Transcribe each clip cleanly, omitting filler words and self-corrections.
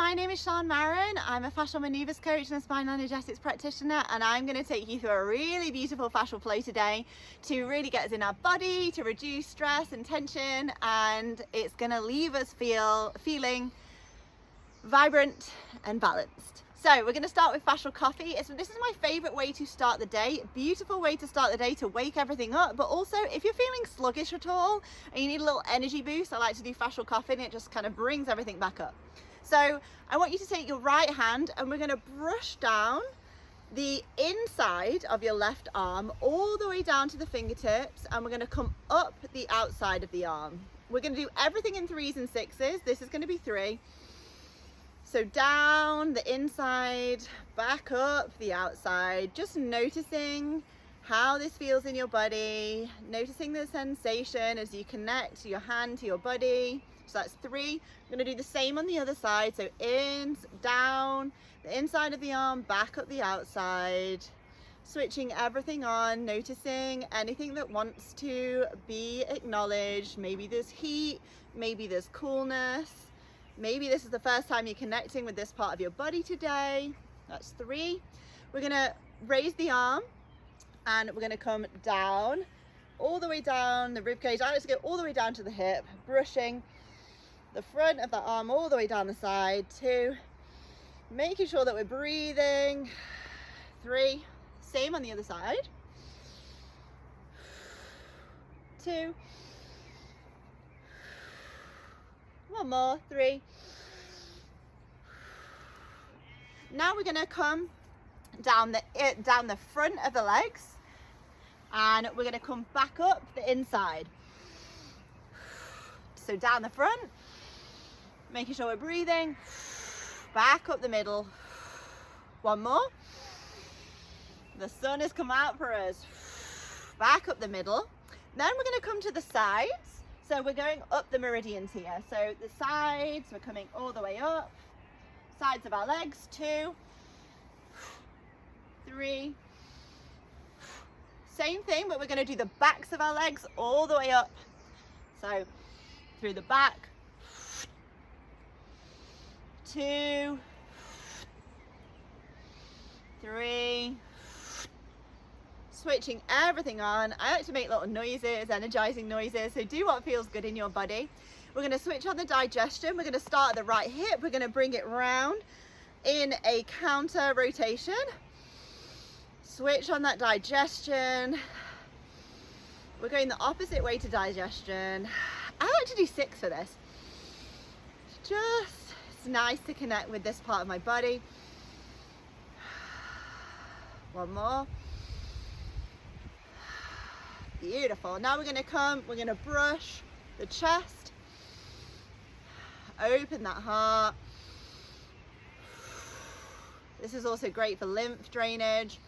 My name is Sean Marin. I'm a fascial maneuvers coach and a spinal energetics practitioner, and I'm going to take you through a really beautiful fascial flow today to really get us in our body, to reduce stress and tension, and it's going to leave us feeling vibrant and balanced. So we're going to start with fascial coffee. This is my favorite way to start the day. Beautiful way to start the day to wake everything up, but also if you're feeling sluggish at all and you need a little energy boost, I like to do fascial coffee, and it just kind of brings everything back up. So I want you to take your right hand and we're going to brush down the inside of your left arm all the way down to the fingertips, and we're going to come up the outside of the arm. We're going to do everything in 3s and 6s. This is going to be 3. So down the inside, back up the outside, just noticing how this feels in your body, noticing the sensation as you connect your hand to your body. So that's 3. I'm going to do the same on the other side. So in, down, the inside of the arm, back up the outside, switching everything on, noticing anything that wants to be acknowledged. Maybe there's heat, maybe there's coolness. Maybe this is the first time you're connecting with this part of your body today. That's 3. We're going to raise the arm and we're going to come down, all the way down the rib cage. I like to go all the way down to the hip, brushing the front of the arm all the way down the side. 2, making sure that we're breathing. 3, same on the other side. 2, one more. 3. Now we're going to come down the front of the legs, and we're going to come back up the inside. So down the front, making sure we're breathing, back up the middle. 1 more. The sun has come out for us. Back up the middle. Then we're going to come to the sides. So we're going up the meridians here. So the sides, we're coming all the way up. Sides of our legs. 2, 3. Same thing, but we're going to do the backs of our legs all the way up. So through the back. 2, 3. Switching everything on. I like to make little noises, energizing noises, so do what feels good in your body. We're going to switch on the digestion. We're going to start at the right hip. We're going to bring it round in a counter rotation. Switch on that digestion. We're going the opposite way to digestion. I like to do 6 for this. It's nice to connect with this part of my body. 1 more. Beautiful. Now we're going to brush the chest, open that heart. This is also great for lymph drainage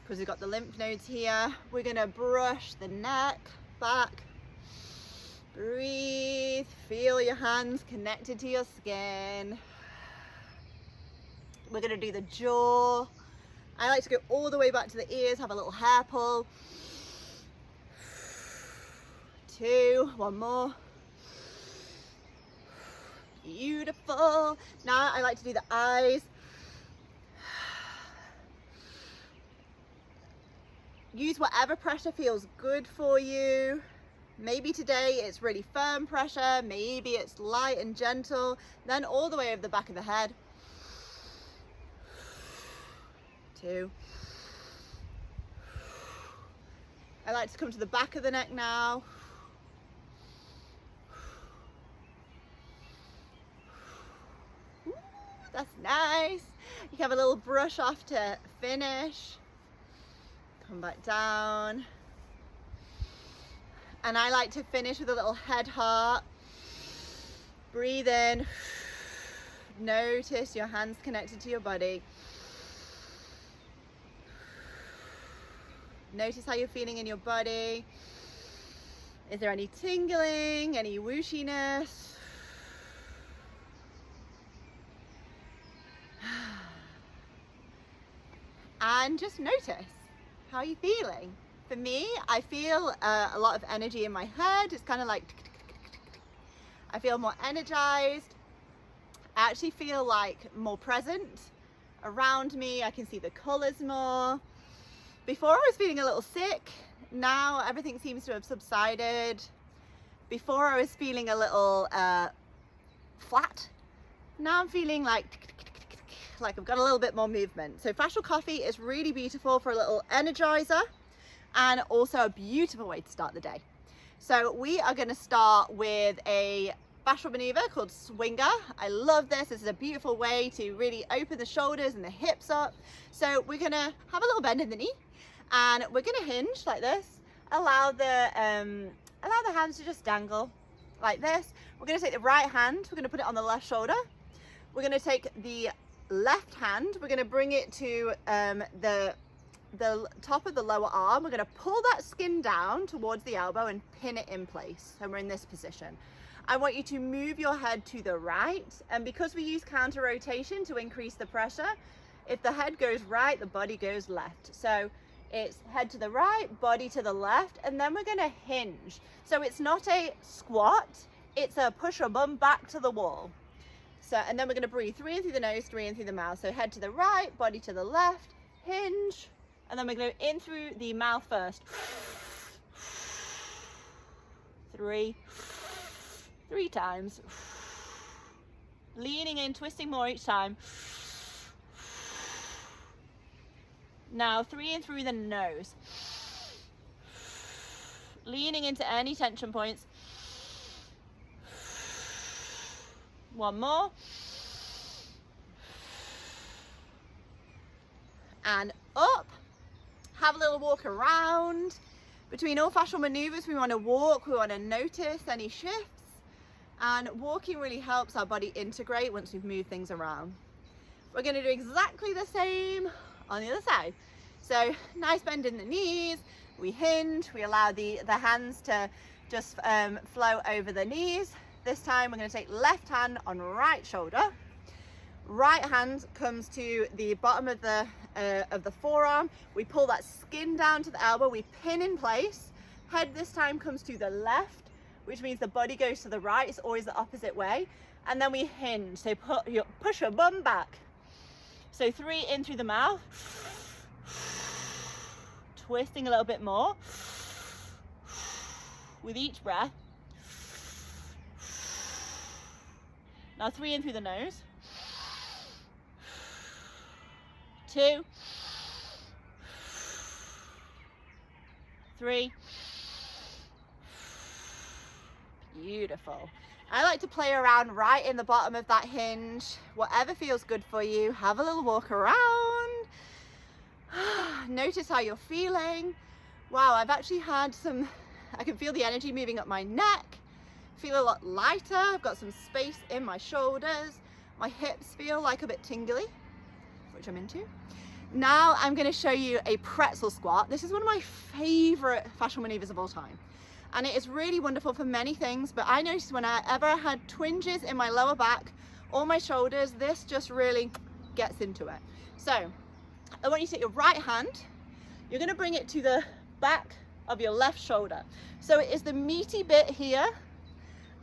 because we've got the lymph nodes here. We're going to brush the neck, back. Breathe, feel your hands connected to your skin. We're going to do the jaw. I like to go all the way back to the ears, have a little hair pull. 2, 1 more. Beautiful. Now I like to do the eyes. Use whatever pressure feels good for you. Maybe today it's really firm pressure, maybe it's light and gentle, then all the way over the back of the head. 2. I like to come to the back of the neck now. Ooh, that's nice. You can have a little brush off to finish. Come back down. And I like to finish with a little head heart. Breathe in. Notice your hands connected to your body. Notice how you're feeling in your body. Is there any tingling, any whooshiness? And just notice, how are you feeling? For me, I feel a lot of energy in my head. It's kind of like, I feel more energized. I actually feel like more present around me. I can see the colors more. Before I was feeling a little sick. Now everything seems to have subsided. Before I was feeling a little flat. Now I'm feeling like I've got a little bit more movement. So fascial coffee is really beautiful for a little energizer and also a beautiful way to start the day. So we are going to start with a fascial maneuver called swinger. I love this. This is a beautiful way to really open the shoulders and the hips up. So we're going to have a little bend in the knee and we're going to hinge like this. Allow the hands to just dangle like this. We're going to take the right hand. We're going to put it on the left shoulder. We're going to take the left hand, we're going to bring it to the top of the lower arm. We're going to pull that skin down towards the elbow and pin it in place. And we're in this position. I want you to move your head to the right, and because we use counter rotation to increase the pressure, if the head goes right, the body goes left. So it's head to the right, body to the left, and then we're going to hinge. So it's not a squat, it's a push or bum back to the wall. So, and then we're going to breathe 3 in through the nose, 3 in through the mouth. So head to the right, body to the left, hinge, and then we're going to go in through the mouth first. 3 times. Leaning in, twisting more each time. Now 3 in through the nose. Leaning into any tension points. 1 more. And up. Have a little walk around. Between all fascial maneuvers, we want to walk, we want to notice any shifts. And walking really helps our body integrate once we've moved things around. We're going to do exactly the same on the other side. So nice bend in the knees. We hinge. We allow the hands to just flow over the knees. This time we're going to take left hand on right shoulder. Right hand comes to the bottom of the forearm. We pull that skin down to the elbow. We pin in place. Head this time comes to the left, which means the body goes to the right. It's always the opposite way. And then we hinge. So push your bum back. So 3 in through the mouth. Twisting a little bit more with each breath. Now 3 in through the nose. 2, 3. Beautiful. I like to play around right in the bottom of that hinge. Whatever feels good for you. Have a little walk around. Notice how you're feeling. Wow, I've actually had I can feel the energy moving up my neck. Feel a lot lighter. I've got some space in my shoulders. My hips feel like a bit tingly, which I'm into. Now I'm going to show you a pretzel squat. This is one of my favorite fascial maneuvers of all time. And it is really wonderful for many things, but I noticed whenever I had twinges in my lower back or my shoulders, this just really gets into it. So I want you to take your right hand. You're going to bring it to the back of your left shoulder. So it is the meaty bit here.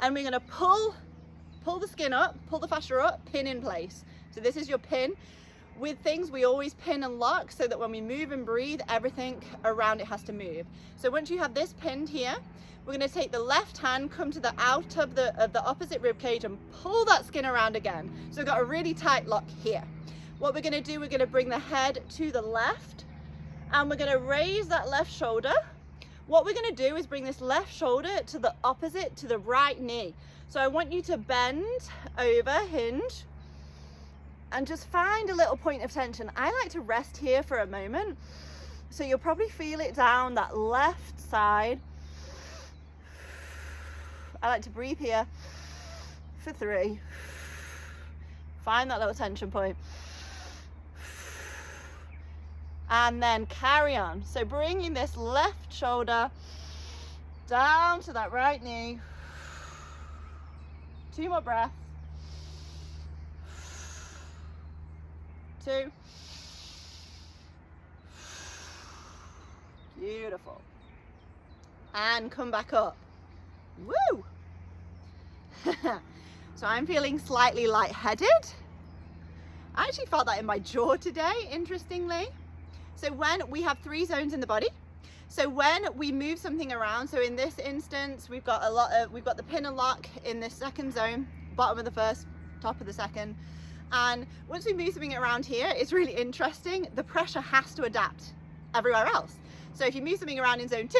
And we're going to pull the skin up, pull the fascia up, pin in place. So this is your pin. With things, we always pin and lock so that when we move and breathe, everything around it has to move. So once you have this pinned here, we're going to take the left hand, come to the out of the opposite rib cage and pull that skin around again. So we've got a really tight lock here. What we're going to do, we're going to bring the head to the left and we're going to raise that left shoulder. What we're going to do is bring this left shoulder to the opposite, to the right knee. So I want you to bend over, hinge, and just find a little point of tension. I like to rest here for a moment. So you'll probably feel it down that left side. I like to breathe here for 3. Find that little tension point. And then carry on. So bringing this left shoulder down to that right knee. 2 more breaths. 2. Beautiful. And come back up. Woo! So I'm feeling slightly lightheaded. I actually felt that in my jaw today, interestingly. So when we have 3 zones in the body, so when we move something around, so in this instance, we've got the pin and lock in this second zone, bottom of the first, top of the second. And once we move something around here, it's really interesting. The pressure has to adapt everywhere else. So if you move something around in zone 2,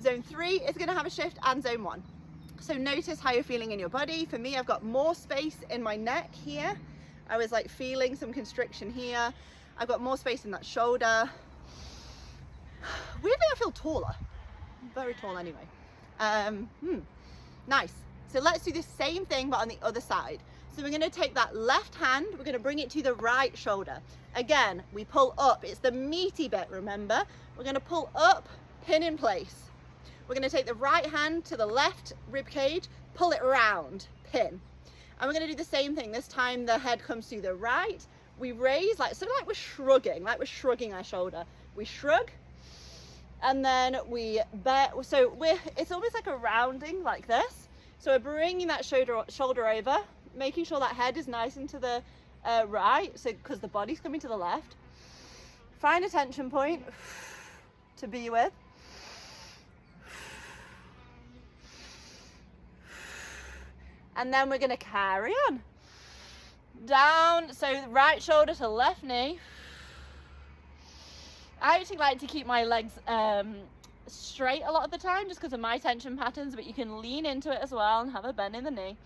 zone 3 is going to have a shift, and zone 1. So notice how you're feeling in your body. For me, I've got more space in my neck here. I was like feeling some constriction here. I've got more space in that shoulder. Weirdly, I feel taller. I'm very tall anyway. Nice. So let's do the same thing, but on the other side. So we're going to take that left hand, we're going to bring it to the right shoulder. Again, we pull up. It's the meaty bit, remember? We're going to pull up, pin in place. We're going to take the right hand to the left rib cage, pull it round, pin. And we're going to do the same thing. This time the head comes to the right. We raise, sort of like we're shrugging our shoulder. We shrug, and then we bear. So it's almost like a rounding like this. So we're bringing that shoulder over, making sure that head is nice and to the right, so because the body's coming to the left. Find a tension point to be with. And then we're going to carry on down, so right shoulder to left knee. I actually like to keep my legs straight a lot of the time just because of my tension patterns, but you can lean into it as well and have a bend in the knee.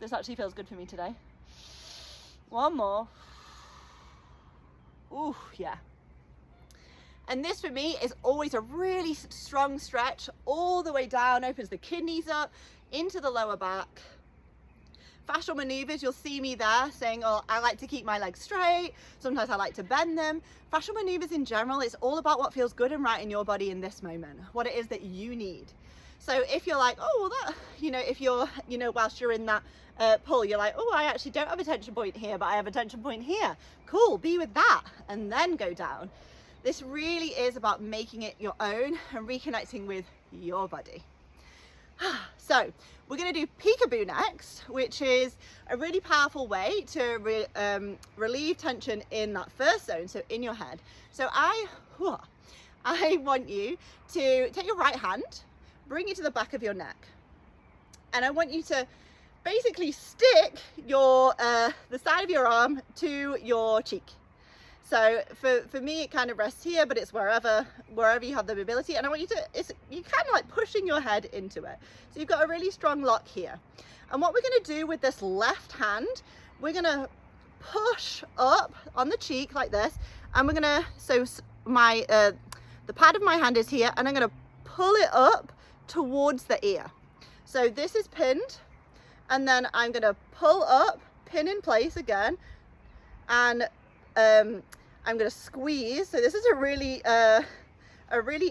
This actually feels good for me today. One more. Ooh, yeah. And this for me is always a really strong stretch all the way down, opens the kidneys up into the lower back. Fascial maneuvers, you'll see me there saying, oh, I like to keep my legs straight. Sometimes I like to bend them. Fascial maneuvers in general, it's all about what feels good and right in your body in this moment, what it is that you need. So if you're like, oh, well, that, if you're, whilst you're in that pull, you're like, oh, I actually don't have a tension point here, but I have a tension point here. Cool, be with that and then go down. This really is about making it your own and reconnecting with your body. So we're going to do peekaboo next, which is a really powerful way to relieve tension in that first zone, so in your head. So I want you to take your right hand, bring it to the back of your neck, and I want you to basically stick your the side of your arm to your cheek. So for me, it kind of rests here, but it's wherever you have the mobility. And I want you to, you're kind of like pushing your head into it. So you've got a really strong lock here. And what we're going to do with this left hand, we're going to push up on the cheek like this. And we're going to, so my, the pad of my hand is here, and I'm going to pull it up towards the ear. So this is pinned, and then I'm going to pull up, pin in place again, and I'm going to squeeze. So this is a really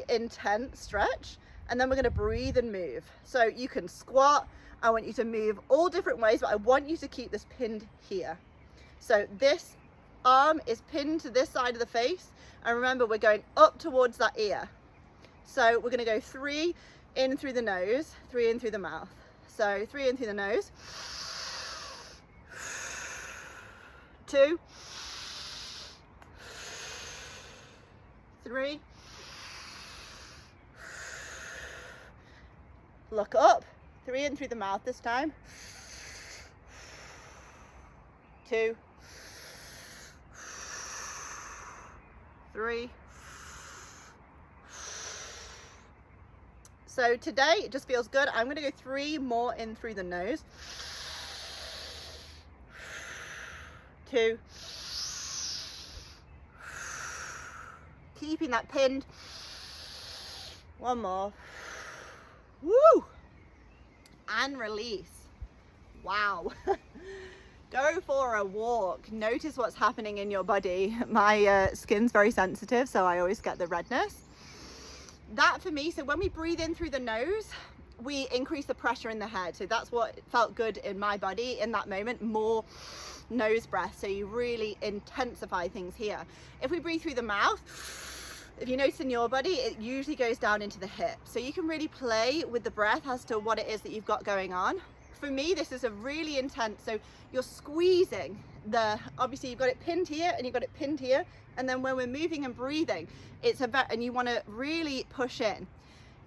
intense stretch, and then we're going to breathe and move. So you can squat. I want you to move all different ways, but I want you to keep this pinned here. So this arm is pinned to this side of the face, and remember, we're going up towards that ear. So we're going to go 3 in through the nose, 3 in through the mouth. So 3 in through the nose, 2, 3, look up, 3 in through the mouth this time, 2, 3. So today it just feels good. I'm going to go 3 more in through the nose, 2, keeping that pinned, 1 more, woo, and release. Wow. Go for a walk. Notice what's happening in your body. My skin's very sensitive, so I always get the redness. That for me, so when we breathe in through the nose, we increase the pressure in the head. So that's what felt good in my body in that moment, more nose breath. So you really intensify things here. If we breathe through the mouth, if you notice in your body, it usually goes down into the hip. So you can really play with the breath as to what it is that you've got going on. for me, this is a really intense, so you're squeezing obviously you've got it pinned here and you've got it pinned here, and then when we're moving and breathing, and you want to really push in.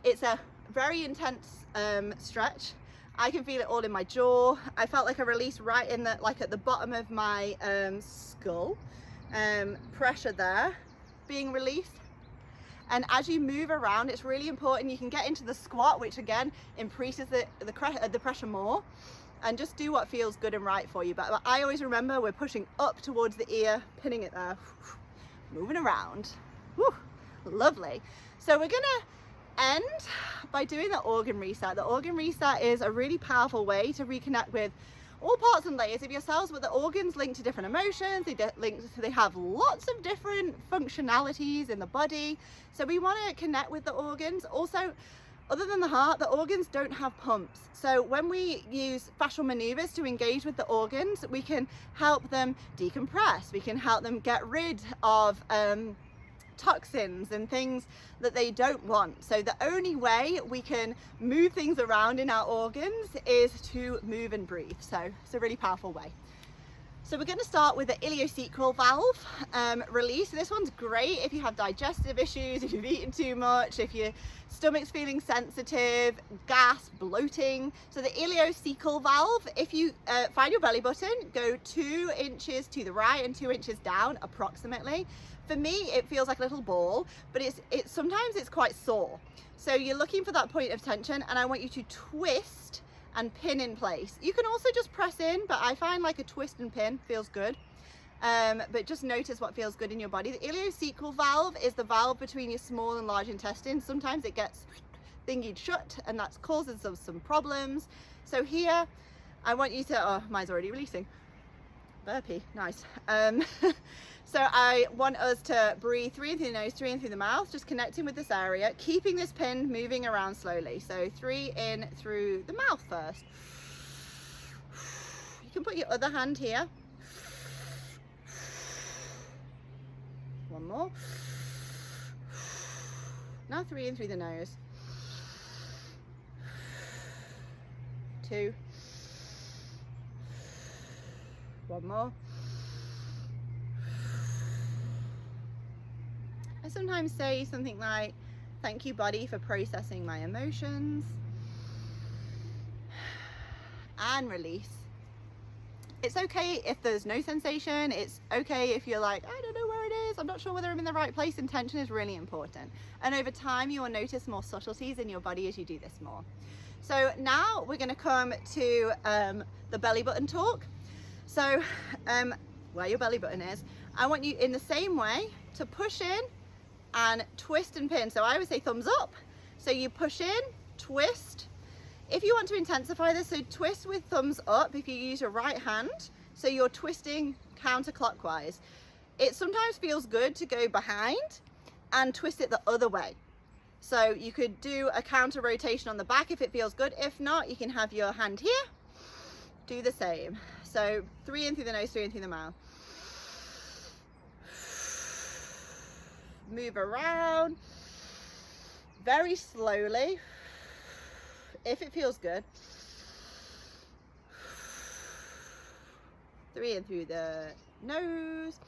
It's a very intense stretch. I can feel it all in my jaw. I felt like a release right in like at the bottom of my skull, pressure there being released. And as you move around, it's really important. You can get into the squat, which again increases the pressure more, and just do what feels good and right for you. But I always remember we're pushing up towards the ear, pinning it there, moving around. Whew, lovely. So we're gonna end by doing the organ reset. The organ reset is a really powerful way to reconnect with all parts and layers of yourselves, but the organs link to different emotions. They have lots of different functionalities in the body. So we want to connect with the organs. Also, other than the heart, the organs don't have pumps. So when we use fascial maneuvers to engage with the organs, we can help them decompress. We can help them get rid of toxins and things that they don't want. So the only way we can move things around in our organs is to move and breathe. So it's a really powerful way. So we're going to start with the ileosacral valve release. This one's great if you have digestive issues, if you've eaten too much, if your stomach's feeling sensitive, gas, bloating. So the ileosacral valve, if you find your belly button, go 2 inches to the right and 2 inches down approximately. For me, it feels like a little ball, but sometimes it's quite sore. So you're looking for that point of tension, and I want you to twist and pin in place. You can also just press in, but I find like a twist and pin feels good. But just notice what feels good in your body. The ileosacral valve is the valve between your small and large intestines. Sometimes it gets thingied shut, and that causes some problems. So here, I want you to, oh, mine's already releasing. Burpee, nice. So I want us to breathe 3 in through the nose, 3 in through the mouth, just connecting with this area, keeping this pin moving around slowly. So 3 in through the mouth first. You can put your other hand here. 1 more. Now 3 in through the nose. 2. 1 more. I sometimes say something like, thank you body for processing my emotions, and release. It's okay if there's no sensation. It's okay if you're like, I don't know where it is, I'm not sure whether I'm in the right place. Intention is really important, and over time you will notice more subtleties in your body as you do this more. So now we're going to come to the belly button talk. So where your belly button is, I want you in the same way to push in and twist and pin. So I would say thumbs up. So you push in, twist. If you want to intensify this, so twist with thumbs up if you use your right hand. So you're twisting counterclockwise. It sometimes feels good to go behind and twist it the other way. So you could do a counter rotation on the back if it feels good. If not, you can have your hand here. Do the same. So 3 in through the nose, 3 in through the mouth. Move around very slowly if it feels good. 3 in through the nose.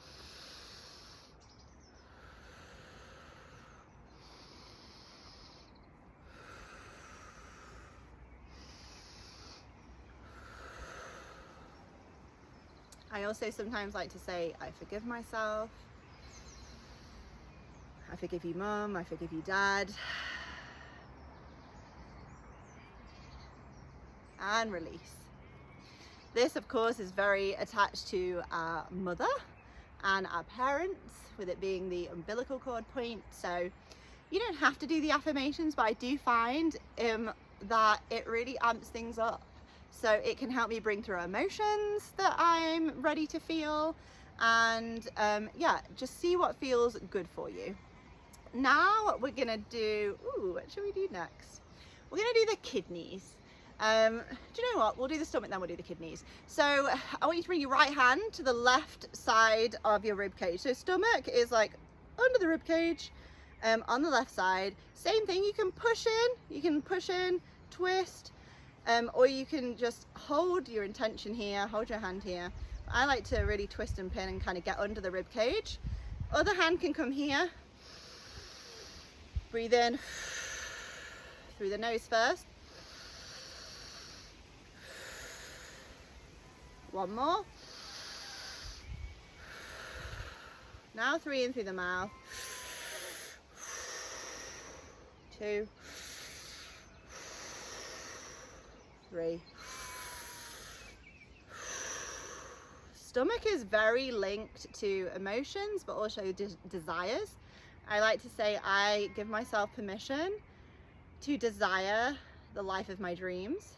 I also sometimes like to say, I forgive myself. I forgive you, Mum. I forgive you, Dad. And release. This, of course, is very attached to our mother and our parents, with it being the umbilical cord point. So you don't have to do the affirmations, but I do find that it really amps things up. So it can help me bring through emotions that I'm ready to feel, and yeah, just see what feels good for you. Now we're gonna do, what should we do next? We're gonna do the kidneys. Do you know what? We'll do the stomach, then we'll do the kidneys. So I want you to bring your right hand to the left side of your rib cage. So stomach is like under the rib cage, on the left side. Same thing, you can push in, twist, or you can just hold your intention here, hold your hand here. I like to really twist and pin and kind of get under the rib cage. Other hand can come here. Breathe in through the nose first. One more. Now 3 in through the mouth. 2, 3. Stomach is very linked to emotions, but also desires. I like to say I give myself permission to desire the life of my dreams.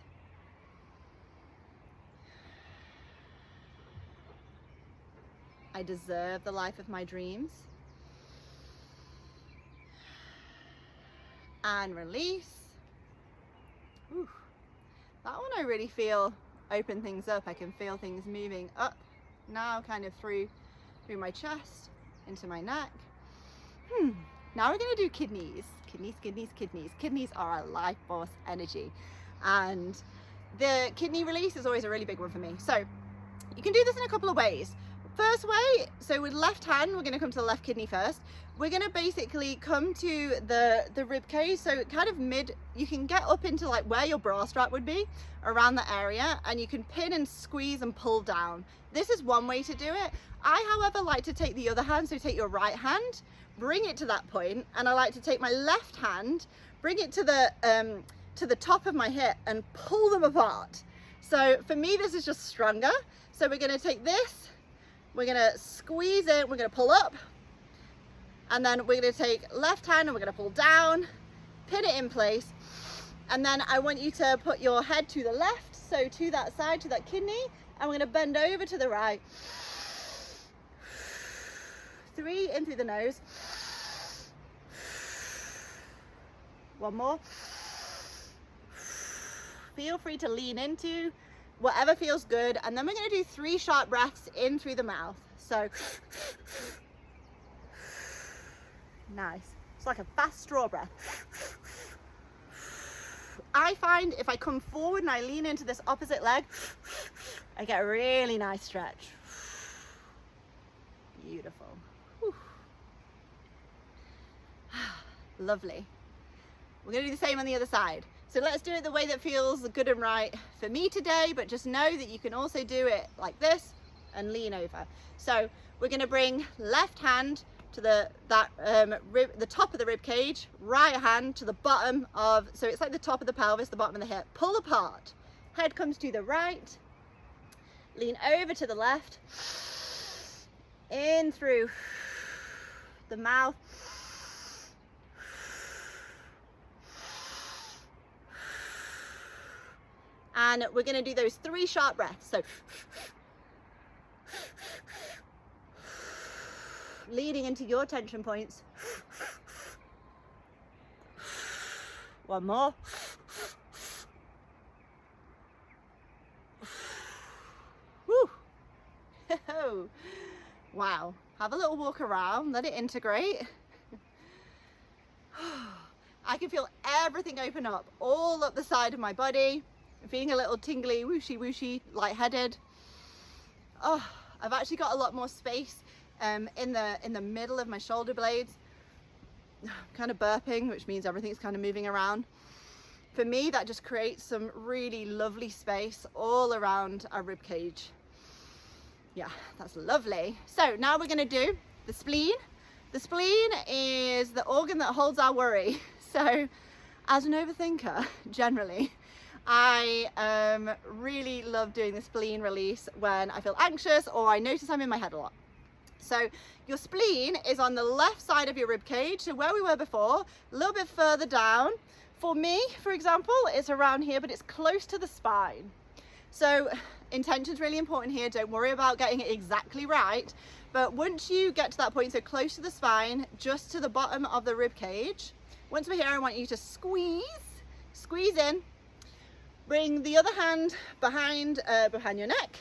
I deserve the life of my dreams. And release. Ooh, that one I really feel open things up. I can feel things moving up now, kind of through my chest, into my neck. Now we're going to do kidneys. Kidneys are our life force energy, and the kidney release is always a really big one for me. So you can do this in a couple of ways. First way, so with left hand, we're going to come to the left kidney first. We're going to basically come to the rib cage, so kind of you can get up into like where your bra strap would be, around the area, and you can pin and squeeze and pull down. This is one way to do it. I, however, like to take the other hand, so take your right hand, bring it to that point, and I like to take my left hand, bring it to the top of my hip and pull them apart. So for me, this is just stronger. So we're going to take this, we're going to squeeze it, we're going to pull up, and then we're going to take left hand and we're going to pull down, pin it in place, and then I want you to put your head to the left, so to that side, to that kidney, and we're going to bend over to the right. 3 in through the nose. 1 more. Feel free to lean into whatever feels good, and then we're going to do 3 sharp breaths in through the mouth. So nice. It's like a fast straw breath. I find if I come forward and I lean into this opposite leg, I get a really nice stretch. Beautiful. Whew. Lovely. We're going to do the same on the other side. So let's do it the way that feels good and right for me today, but just know that you can also do it like this and lean over. So we're going to bring left hand to the top of the rib cage, right hand to the bottom of, so it's like the top of the pelvis, the bottom of the hip. Pull apart. Head comes to the right, lean over to the left, in through the mouth, and we're going to do those 3 sharp breaths. So leading into your tension points. 1 more. Woo. Wow. Have a little walk around, let it integrate. I can feel everything open up all up the side of my body. I'm feeling a little tingly, wooshy, lightheaded. Oh, I've actually got a lot more space in the middle of my shoulder blades. I'm kind of burping, which means everything's kind of moving around. For me, that just creates some really lovely space all around our rib cage. Yeah, that's lovely. So now we're going to do the spleen. The spleen is the organ that holds our worry. So as an overthinker, generally, I really love doing the spleen release when I feel anxious or I notice I'm in my head a lot. So your spleen is on the left side of your rib cage, so where we were before, a little bit further down. For me, for example, it's around here, but it's close to the spine. So intention's really important here. Don't worry about getting it exactly right. But once you get to that point, so close to the spine, just to the bottom of the rib cage, once we're here, I want you to squeeze in. Bring the other hand behind your neck,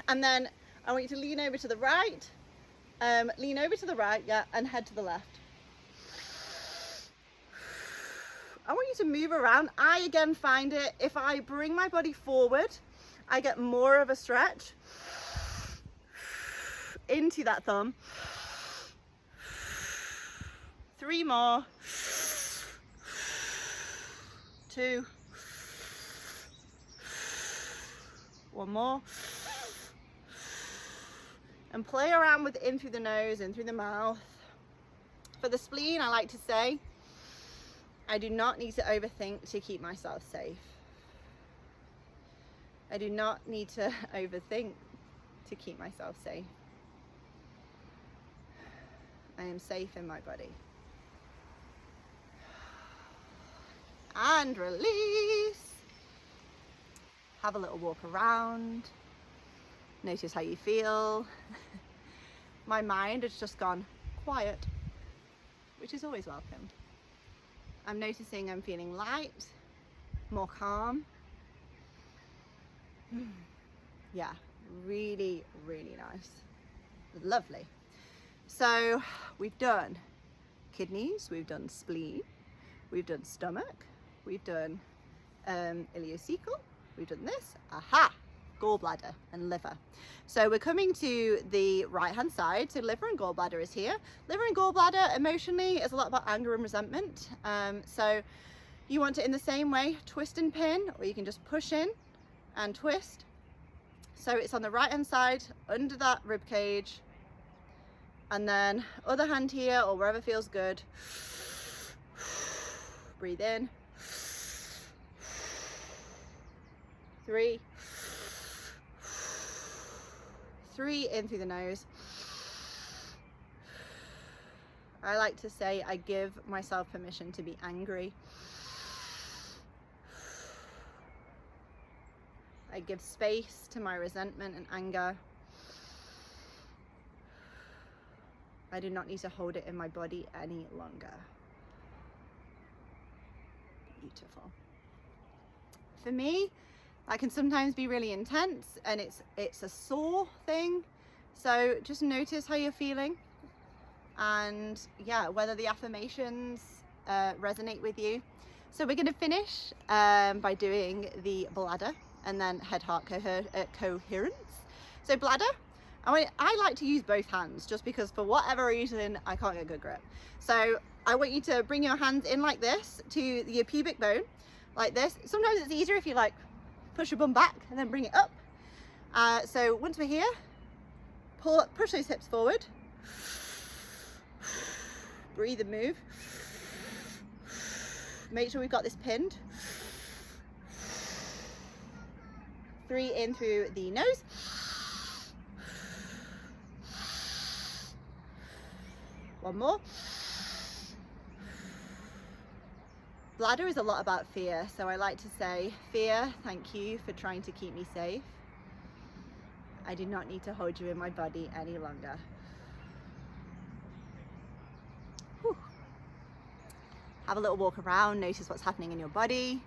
and then I want you to lean over to the right, yeah, and head to the left. I want you to move around. I again find it, if I bring my body forward, I get more of a stretch into that thumb. 3 more. 2. 1 more. And play around with in through the nose, in through the mouth. For the spleen, I like to say, I do not need to overthink to keep myself safe. I do not need to overthink to keep myself safe. I am safe in my body. And release. Have a little walk around. Notice how you feel. My mind has just gone quiet, which is always welcome. I'm noticing I'm feeling light, more calm. Yeah, really, really nice. Lovely. So we've done kidneys, we've done spleen, we've done stomach, we've done ileocecal, we've done this, gallbladder and liver. So we're coming to the right hand side. So liver and gallbladder is here. Liver and gallbladder emotionally is a lot about anger and resentment. So you want to, in the same way, twist and pin, or you can just push in and twist. So it's on the right hand side under that rib cage, and then other hand here or wherever feels good. Breathe in. 3. 3 in through the nose. I like to say I give myself permission to be angry. I give space to my resentment and anger. I do not need to hold it in my body any longer. Beautiful. For me, that can sometimes be really intense, and it's a sore thing. So just notice how you're feeling, and yeah, whether the affirmations resonate with you. So we're going to finish by doing the bladder and then head-heart coherence. So bladder, I like to use both hands just because for whatever reason I can't get good grip. So I want you to bring your hands in like this to your pubic bone, like this. Sometimes it's easier if you like push your bum back and then bring it up. So once we're here, pull up, push those hips forward. Breathe and move. Make sure we've got this pinned. 3 in through the nose. One more. Bladder is a lot about fear, so I like to say, fear, thank you for trying to keep me safe. I do not need to hold you in my body any longer. Whew. Have a little walk around, notice what's happening in your body.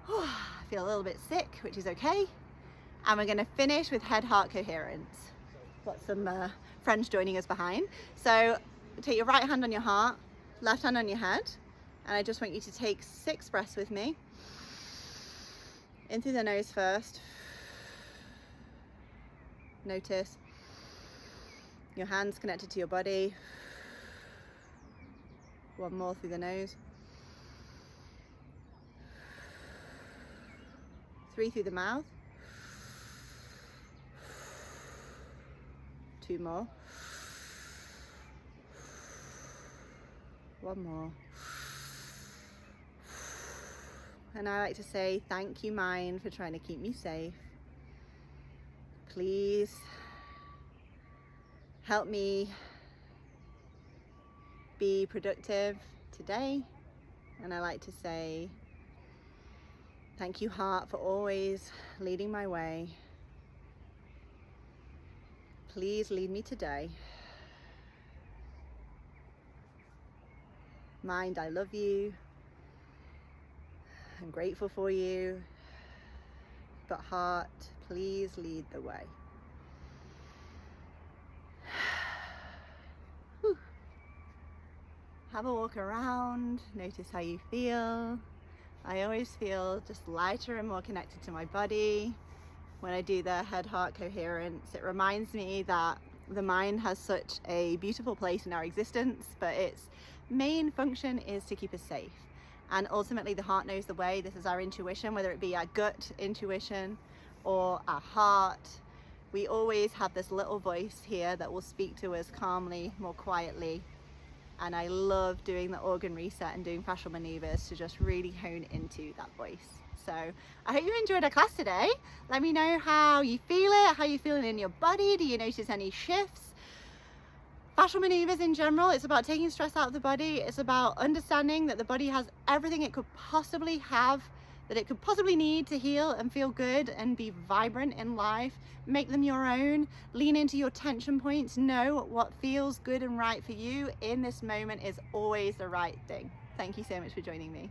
Whew. I feel a little bit sick, which is okay. And we're going to finish with head-heart coherence. Got some friends joining us behind. So take your right hand on your heart, left hand on your head. And I just want you to take 6 breaths with me. In through the nose first. Notice your hands connected to your body. 1 more through the nose. 3 through the mouth. 2 more. 1 more. And I like to say, thank you, mind, for trying to keep me safe. Please help me be productive today. And I like to say, thank you, heart, for always leading my way. Please lead me today. Mind, I love you. I'm grateful for you, but heart, please lead the way. have a walk around, notice how you feel. I always feel just lighter and more connected to my body. When I do the head-heart coherence, it reminds me that the mind has such a beautiful place in our existence, but its main function is to keep us safe. And ultimately the heart knows the way. This is our intuition, whether it be our gut intuition or our heart. We always have this little voice here that will speak to us calmly, more quietly. And I love doing the organ reset and doing fascial maneuvers to just really hone into that voice. So I hope you enjoyed our class today. Let me know how you feel it, how you're feeling in your body. Do you notice any shifts? Fascial maneuvers in general, it's about taking stress out of the body. It's about understanding that the body has everything it could possibly have, that it could possibly need to heal and feel good and be vibrant in life. Make them your own. Lean into your tension points. Know what feels good and right for you in this moment is always the right thing. Thank you so much for joining me.